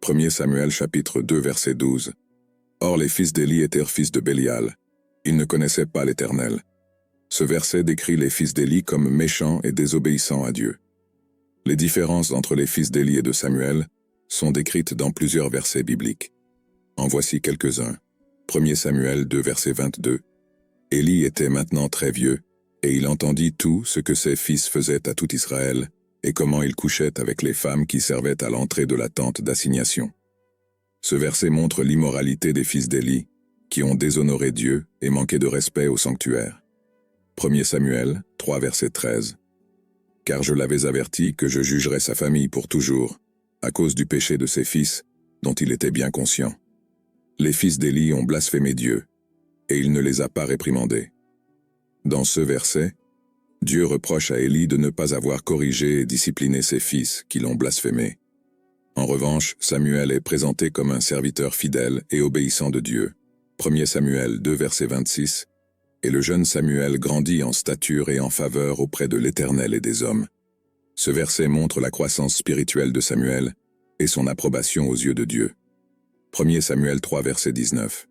1 Samuel chapitre 2 verset 12. Or les fils d'Éli étaient fils de Bélial. Ils ne connaissaient pas l'Éternel. Ce verset décrit les fils d'Éli comme méchants et désobéissants à Dieu. Les différences entre les fils d'Éli et de Samuel sont décrites dans plusieurs versets bibliques. En voici quelques-uns. 1 Samuel 2 verset 22. Éli était maintenant très vieux, et il entendit tout ce que ses fils faisaient à tout Israël, et comment ils couchaient avec les femmes qui servaient à l'entrée de la tente d'assignation. Ce verset montre l'immoralité des fils d'Éli, qui ont déshonoré Dieu et manqué de respect au sanctuaire. 1 Samuel 3 verset 13. Car je l'avais averti que je jugerais sa famille pour toujours, à cause du péché de ses fils, dont il était bien conscient. Les fils d'Éli ont blasphémé Dieu, et il ne les a pas réprimandés. Dans ce verset, Dieu reproche à Éli de ne pas avoir corrigé et discipliné ses fils qui l'ont blasphémé. En revanche, Samuel est présenté comme un serviteur fidèle et obéissant de Dieu. 1 Samuel 2 verset 26. Et le jeune Samuel grandit en stature et en faveur auprès de l'Éternel et des hommes. Ce verset montre la croissance spirituelle de Samuel et son approbation aux yeux de Dieu. 1 Samuel 3 verset 19.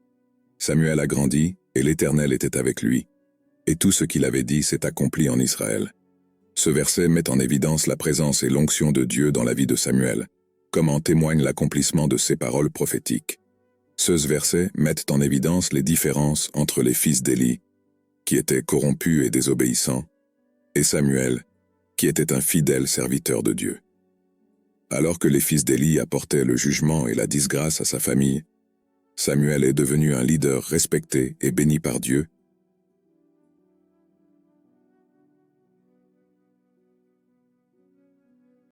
Samuel a grandi et l'Éternel était avec lui, et tout ce qu'il avait dit s'est accompli en Israël. Ce verset met en évidence la présence et l'onction de Dieu dans la vie de Samuel, comme en témoigne l'accomplissement de ses paroles prophétiques. Ce verset met en évidence les différences entre les fils d'Éli, qui était corrompu et désobéissant, et Samuel, qui était un fidèle serviteur de Dieu. Alors que les fils d'Éli apportaient le jugement et la disgrâce à sa famille, Samuel est devenu un leader respecté et béni par Dieu,